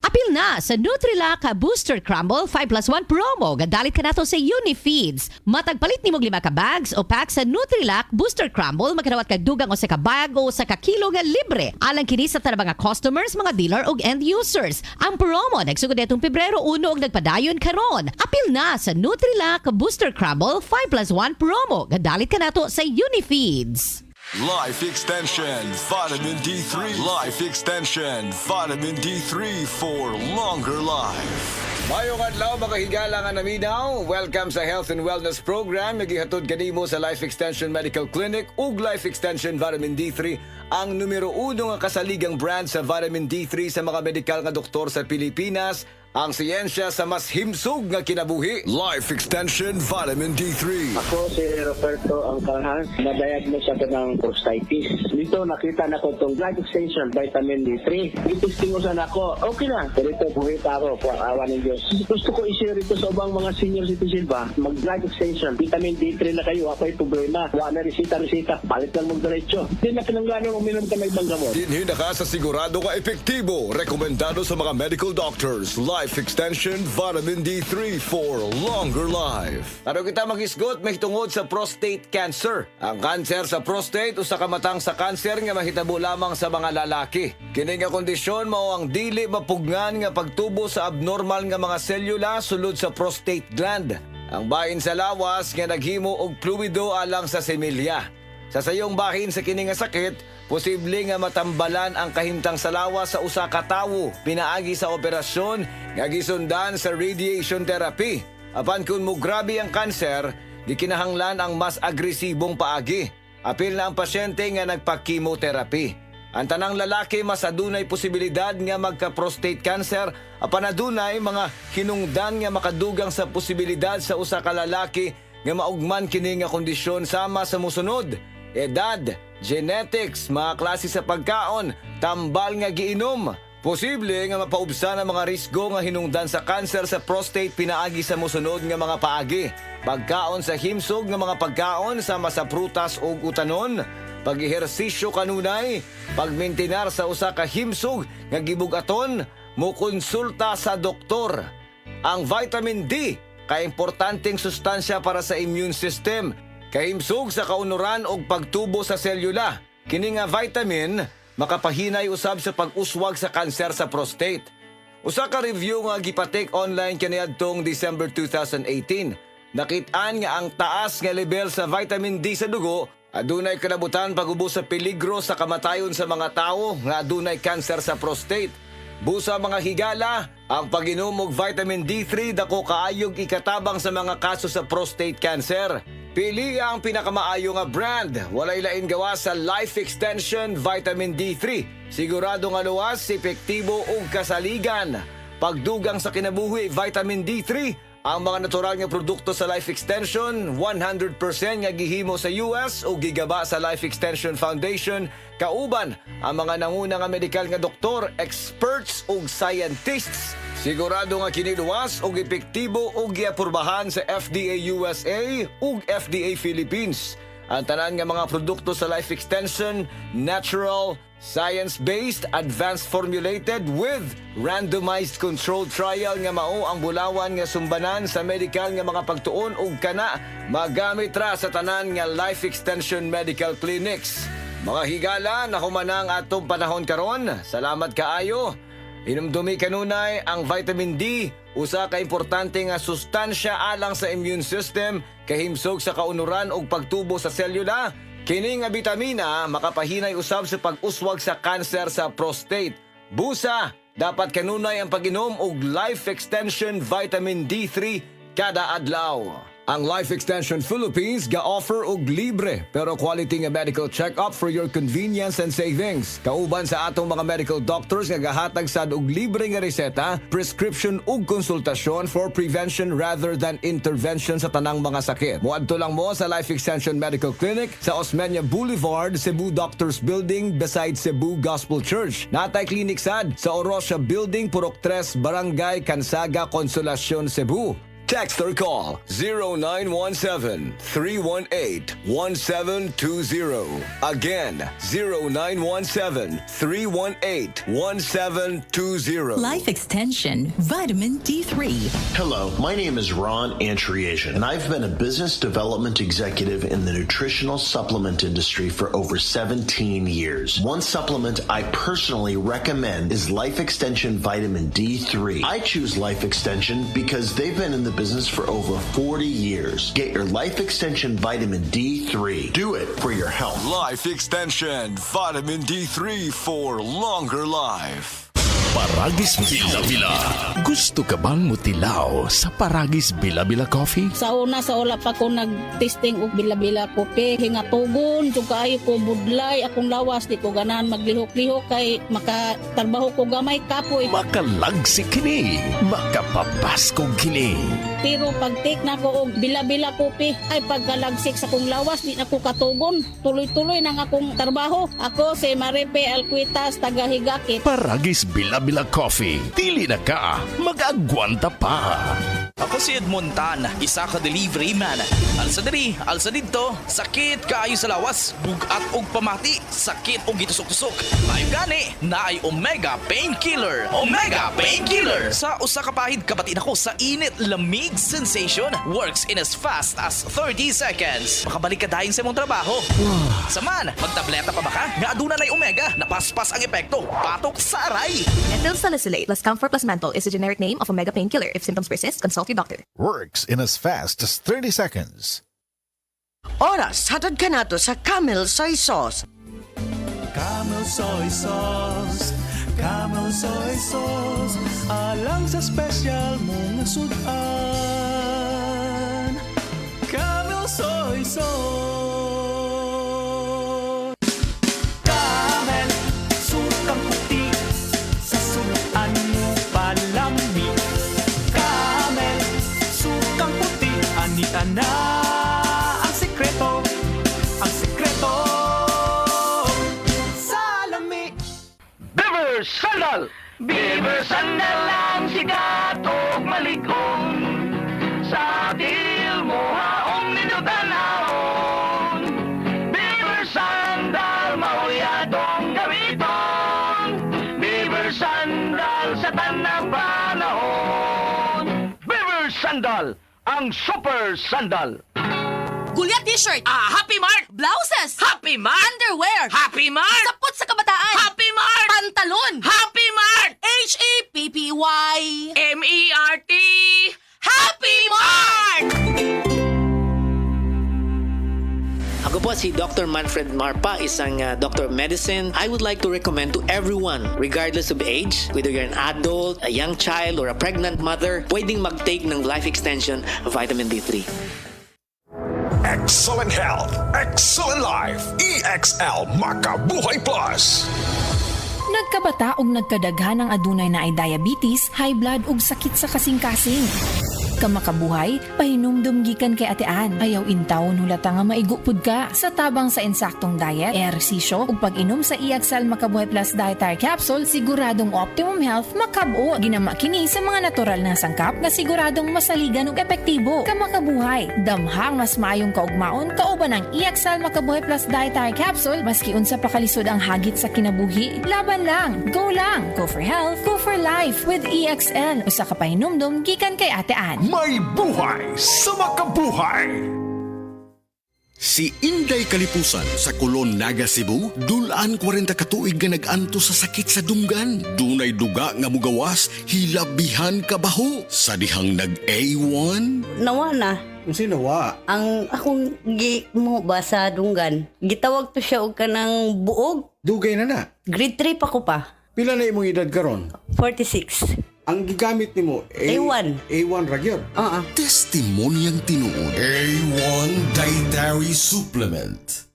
Apil na sa Nutrilak Booster Crumble 5+1 promo. Gadalit ka nato sa Unifeeds. Matagpalit ni mo 5 ka bags o pack sa Nutrilak Booster Crumble, magkarawat kag dugang o sa kabag o sa kakilo nga libre. Alang kini sa tanang mga customers, mga dealer o end users. Ang promo nagsugod itong Pebrero 1 og nagpadayon karon. Apil na sa Nutrilak Booster Crumble 5+1 promo. Gadalit ka nato sa Unifeeds. Life Extension Vitamin D3. Life Extension Vitamin D3 for longer life. Mayong adlaw mga higala nga naminaw. Welcome sa Health and Wellness Program. Nagihatod kanimo sa Life Extension Medical Clinic ug Life Extension Vitamin D3, ang numero 1 nga kasaligang brand sa vitamin D3 sa mga medikal nga doktor sa Pilipinas. Ang siyensya sa mas himsog nga kinabuhi. Life Extension Vitamin D3. Ako si Roberto Angkahan, na-diagnose ako ng prostatitis. Dito nakita na ko itong blood extension vitamin D3. Itisting ko sana ako, okay na. Pero ito, buhita ako, awa ng Diyos. Gusto ko i-share ito sa ubang mga senior citizen ba? Mag-blood extension, vitamin D3 na kayo, ako ay problema. Wala na resita, palit lang mag-diretso. Hindi na pinanggalang uminom ka ng ibang gamot. Dinhi na ka sa sigurado nga epektibo. Rekomendado sa mga medical doctors. Life Extension Vitamin D3 for longer life. Pero kita mag-isgot mahitungod sa prostate cancer. Ang cancer sa prostate usa ka matang sa cancer nga mahitabo lamang sa mga lalaki. Kini nga kondisyon mao ang dili mapugngan nga pagtubo sa abnormal nga mga selula sulod sa prostate gland. Ang bahin sa lawas nga naghimo og fluido alang sa semilya. Sa sayong bahin sa kini nga sakit, posible nga matambalan ang kahimtang sa lawas sa usa ka tawo pinaagi sa operasyon nga gisundan sa radiation therapy. Apan kun mo grabe ang kanser, di kinahanglan ang mas agresibong paagi. Apil na ang pasyente nga nagpa-chemotherapy. Ang tanang lalaki mas adunay posibilidad nga magka-prostate cancer, apan adunay mga hinungdan nga makadugang sa posibilidad sa usa ka lalaki nga maugman kini nga kondisyon sama sa mosunod: edad, genetics, mga klase sa pagkaon, tambal nga giinom. Posible nga mapaubsan ang mga risgo nga hinungdan sa kanser sa prostate pinaagi sa mosunod nga mga paagi: pagkaon sa himsog nga mga pagkaon sama sa prutas ug utanon, pag-ehersisyo kanunay, pagmintinar sa usa ka himsog nga gibugaton, mokonsulta sa doktor. Ang vitamin D kay importanteng sustansya para sa immune system, kahimsog sa kaunuran og pagtubo sa selula. Kini nga vitamin makapahinay usab sa pag-uswag sa kanser sa prostate. Usa ka review nga gipatek online kaniadtong December 2018. Nakit-an nga ang taas nga level sa vitamin D sa dugo adunay kanabutan pag-ubos sa peligro sa kamatayon sa mga tawo nga adunay kanser sa prostate. Busa mga higala, ang pag-inom og vitamin D3 dako kaayog ikatabang sa mga kaso sa prostate cancer. Pili ang pinakamaayo nga brand. Walay lain gawa sa Life Extension Vitamin D3. Sigurado nga luwas, epektibo ug kasaligan. Pagdugang sa kinabuhi, vitamin D3, ang mga natural nga produkto sa Life Extension, 100% nga gihimo sa US o gigaba sa Life Extension Foundation, kauban ang mga nanguna nga medikal nga doktor, experts ug scientists. Sigurado nga kiniluwas ug epektibo ug giapurbahan sa FDA USA ug FDA Philippines. Ang tanan nga mga produkto sa Life Extension, natural, science-based, advanced formulated with randomized controlled trial nga mao ang bulawan nga sumbanan sa medical nga mga pagtuon ug kana magamit ra sa tanan nga Life Extension Medical Clinics. Mga higala, nahumanang atong panahon karon. Salamat kaayo. Inumdumi kanunay ang vitamin D, usa ka importante nga sustansya alang sa immune system, kahimsog sa kaunuran ug pagtubo sa selula. Kini nga bitamina makapahinay usab sa pag-uswag sa kanser sa prostate. Busa, dapat kanunay ang pag-inom og Life Extension Vitamin D3 kada adlaw. Ang Life Extension Philippines ga-offer og libre pero quality nga medical check-up for your convenience and savings. Kauban sa atong mga medical doctors nga gahatag sad og libre nga reseta, prescription ug konsultasyon for prevention rather than intervention sa tanang mga sakit. Moadto lang mo sa Life Extension Medical Clinic sa Osmeña Boulevard, Cebu Doctors Building beside Cebu Gospel Church. Natay klinik sad sa Orosia Building, Purok 3, Barangay Kansaga, Consolacion, Cebu. Text or call 0917-318-1720. Again, 0917-318-1720. Life Extension Vitamin D3. Hello, my name is Ron Antriasian, and I've been a business development executive in the nutritional supplement industry for over 17 years. One supplement I personally recommend is Life Extension Vitamin D3. I choose Life Extension because they've been in the business for over 40 years. Get your Life Extension Vitamin D3. Do it for your health. Life Extension Vitamin D3 for longer life. Paragis Bila-Bila. Gusto ka bang mutilaw sa Paragis Bila-Bila Coffee? Sa una, sa wala pa ko nag-testing og bila-bila kopi. Hingatugon, so kaayo ko budlay. Akong lawas, di ko ganahan maglihok-lihok kay makatarbaho ko gamay kapoy. Makalagsik kini, makapapaskog kini. Pero pag take na ko og bila-bila kopi, ay pagkalagsik sa kong lawas, di na ko katugon. Tuloy-tuloy nang akong tarbaho. Ako si Maripe Alquitas, taga Higakit. Paragis Bila-Bila Coffee. Dili na ka, mag-agwanta pa. Ako si Edmond Tan, isa ka delivery man. Alsa diri, alsa dito, sakit kaayo sa lawas, bugat og pamati, sakit og gitusok-tusok. Mayo gani, naay Omega Painkiller. Omega Painkiller. Sa usa ka pahid kabati nako sa init lamig sensation, works in as fast as 30 seconds. Makabalik ka dayon sa imong trabaho. Saman, magtableta pa ba ka? Nga aduna nay Omega, napaspas ang epekto, patok sa aray. Methyl salicylate plus Comfort plus Menthol is the generic name of Omega Painkiller. If symptoms persist, consult your doctor. Works in as fast as 30 seconds. Oras, hatad ka na to sa Camel Soy Sauce. Camel Soy Sauce, Camel Soy Sauce, alang sa special mong sudan. Camel Soy Sauce. Camel, sukang puti, sa sudan mo palami. Camel, sukang puti, anita na ang sekreto, ang sekreto. Salami. Beaver Sandal! Beaver Sandal ang sikat og maligong. Sa til mo haong ninutanahon. Beaver Sandal mauyadong gamiton. Beaver Sandal sa tanang panahon. Beaver Sandal, ang super sandal. Gulyat t-shirt. Happy Mart. Blouses. Happy Mart. Underwear. Happy Mart. Sapot sa kabataan. Happy Mart. Pantalon. Happy Mart. Happy Mart. Happy Mart. Ako po si Dr. Manfred Marpa, isang Doctor of Medicine. I would like to recommend to everyone, regardless of age, whether you're an adult, a young child, or a pregnant mother, pwedeng mag-take ng Life Extension Vitamin D3. Excellent health, excellent life. EXL Makabuhay Plus. Nagkabata og nagkadaghan ng adunay na ay diabetes, high blood ug sakit sa kasing-kasing. Kamakabuhay, pahinumdum gikan kay atean. Ayaw intaw nulata nga maigupod ka. Sa tabang sa insaktong diet, ehersisyo ug pag-inom sa EXL Makabuhay Plus Dietary Capsule, siguradong optimum health makabuo. Ginama kini sa mga natural na sangkap nga siguradong masaligan ug epektibo. Kamakabuhay, damhang mas maayong kaugmaon kauban ng EXL Makabuhay Plus Dietary Capsule maski unsa pa kalisod ang hagit sa kinabuhi. Laban lang, go for health, go for life with EXL. Usa ka pahinumdum gikan kay atean. May buhay sa makabuhay! Si Inday Kalipusan sa Kulon, Naga, Cebu, dulaan 40 katuig nga nag-anto sa sakit sa dunggan. Dunay duga nga mugawas, hilabihan kabaho. Sa dihang nag-A1? Nawa na. Sino wa? Ang akong mo ba sa dunggan, gitawag to siya og kanang buog. Dugay na na? Grade 3 pa ko pa. Pila na imong edad karon? 46. Ang gigamit nimo A1. A1 ragyod. Testimonyang tinuod. A1 Dietary Supplement.